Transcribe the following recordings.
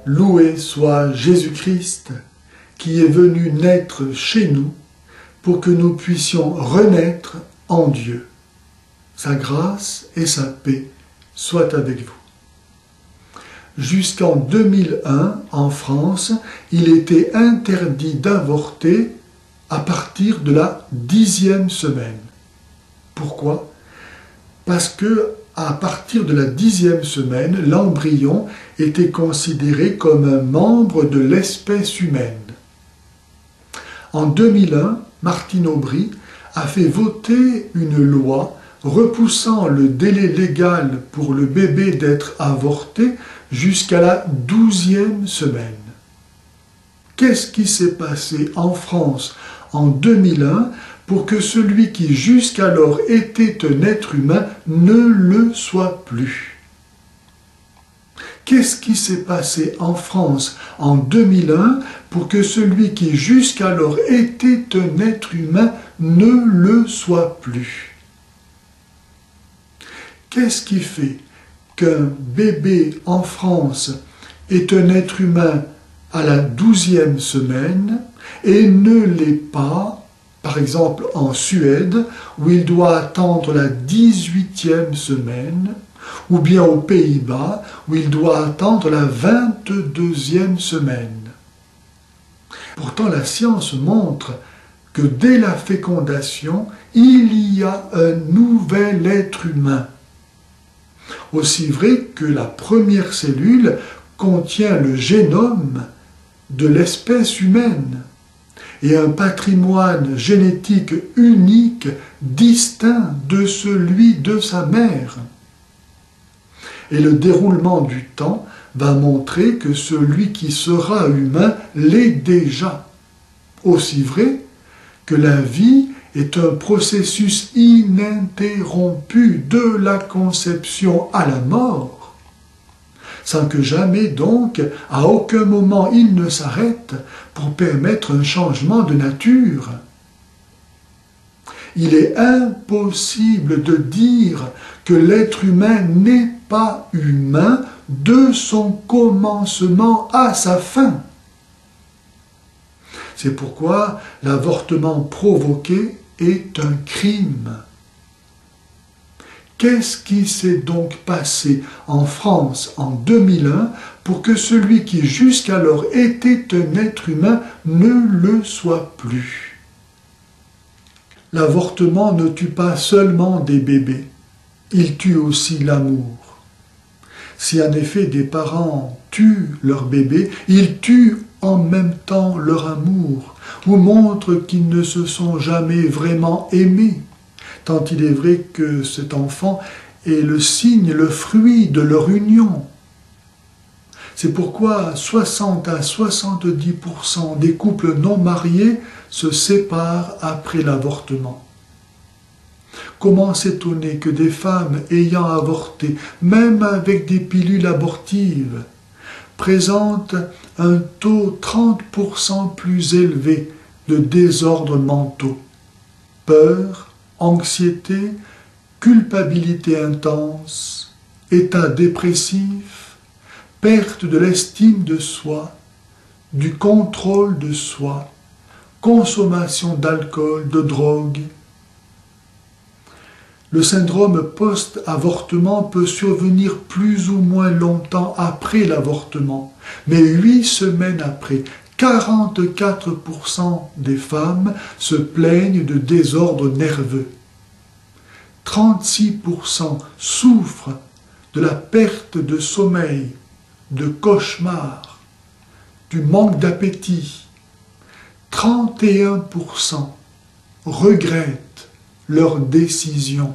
Loué soit Jésus-Christ, qui est venu naître chez nous pour que nous puissions renaître en Dieu. Sa grâce et sa paix soient avec vous. Jusqu'en 2001, en France, il était interdit d'avorter à partir de la 10e semaine. Pourquoi? Parce que à partir de la 10e semaine, l'embryon était considéré comme un membre de l'espèce humaine. En 2001, Martine Aubry a fait voter une loi repoussant le délai légal pour le bébé d'être avorté jusqu'à la 12e semaine. Qu'est-ce qui s'est passé en France en 2001 pour que celui qui jusqu'alors était un être humain ne le soit plus? Qu'est-ce qui s'est passé en France en 2001 pour que celui qui jusqu'alors était un être humain ne le soit plus? Qu'est-ce qui fait qu'un bébé en France est un être humain à la 12e semaine et ne l'est pas, par exemple en Suède, où il doit attendre la 18e semaine, ou bien aux Pays-Bas, où il doit attendre la 22e semaine? Pourtant, la science montre que dès la fécondation, il y a un nouvel être humain. Aussi vrai que la première cellule contient le génome de l'espèce humaine et un patrimoine génétique unique, distinct de celui de sa mère. Et le déroulement du temps va montrer que celui qui sera humain l'est déjà. Aussi vrai que la vie est un processus ininterrompu de la conception à la mort, sans que jamais donc, à aucun moment, il ne s'arrête pour permettre un changement de nature. Il est impossible de dire que l'être humain n'est pas humain de son commencement à sa fin. C'est pourquoi l'avortement provoqué est un crime. Qu'est-ce qui s'est donc passé en France en 2001 pour que celui qui jusqu'alors était un être humain ne le soit plus? L'avortement ne tue pas seulement des bébés, il tue aussi l'amour. Si en effet des parents tuent leur bébé, ils tuent en même temps leur amour, ou montrent qu'ils ne se sont jamais vraiment aimés, tant il est vrai que cet enfant est le signe, le fruit de leur union. C'est pourquoi 60 à 70% des couples non mariés se séparent après l'avortement. Comment s'étonner que des femmes ayant avorté, même avec des pilules abortives, présentent un taux 30% plus élevé de désordres mentaux, peur, anxiété, culpabilité intense, état dépressif, perte de l'estime de soi, du contrôle de soi, consommation d'alcool, de drogue. Le syndrome post-avortement peut survenir plus ou moins longtemps après l'avortement, mais 8 semaines après, 44% des femmes se plaignent de désordres nerveux. 36% souffrent de la perte de sommeil, de cauchemars, du manque d'appétit. 31% regrettent leur décision.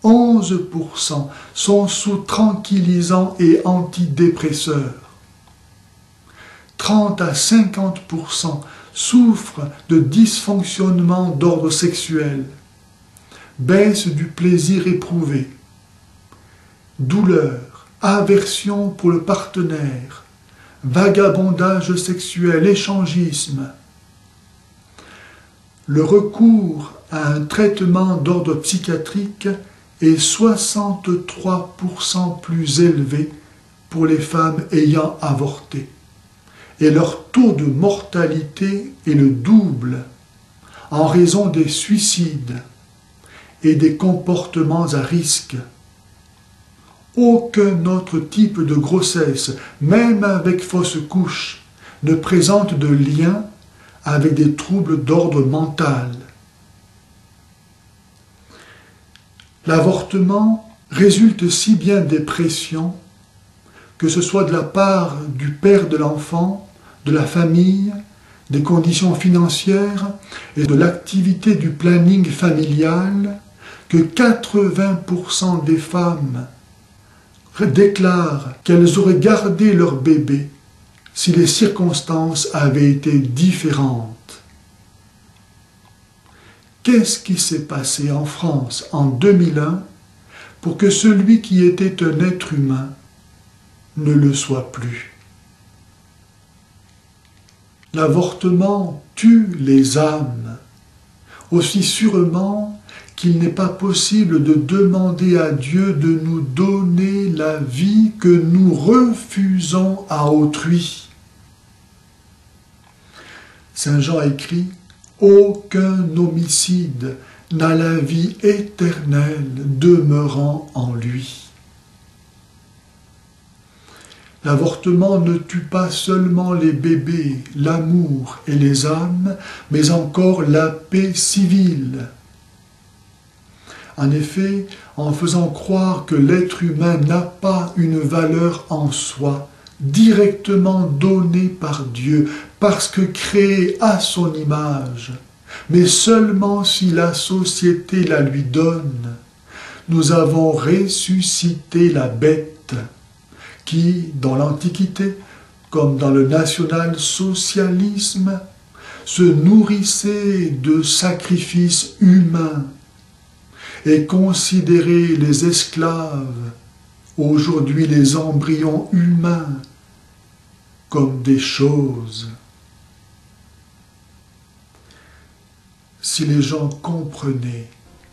11% sont sous tranquillisants et antidépresseurs. 30 à 50% souffrent de dysfonctionnements d'ordre sexuel, baisse du plaisir éprouvé, douleur, aversion pour le partenaire, vagabondage sexuel, échangisme. Le recours à un traitement d'ordre psychiatrique est 63% plus élevé pour les femmes ayant avorté. Et leur taux de mortalité est le double en raison des suicides et des comportements à risque. Aucun autre type de grossesse, même avec fausse couche, ne présente de lien avec des troubles d'ordre mental. L'avortement résulte si bien des pressions, que ce soit de la part du père de l'enfant, de la famille, des conditions financières et de l'activité du planning familial, que 80% des femmes déclarent qu'elles auraient gardé leur bébé si les circonstances avaient été différentes. Qu'est-ce qui s'est passé en France en 2001 pour que celui qui était un être humain ne le soit plus? L'avortement tue les âmes, aussi sûrement qu'il n'est pas possible de demander à Dieu de nous donner la vie que nous refusons à autrui. Saint Jean écrit « Aucun homicide n'a la vie éternelle demeurant en lui ». L'avortement ne tue pas seulement les bébés, l'amour et les âmes, mais encore la paix civile. En effet, en faisant croire que l'être humain n'a pas une valeur en soi, directement donnée par Dieu, parce que créé à son image, mais seulement si la société la lui donne, nous avons ressuscité la bête, qui, dans l'Antiquité, comme dans le national-socialisme, se nourrissait de sacrifices humains et considérait les esclaves, aujourd'hui les embryons humains, comme des choses. Si les gens comprenaient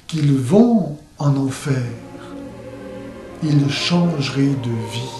qu'ils vont en enfer, ils changeraient de vie.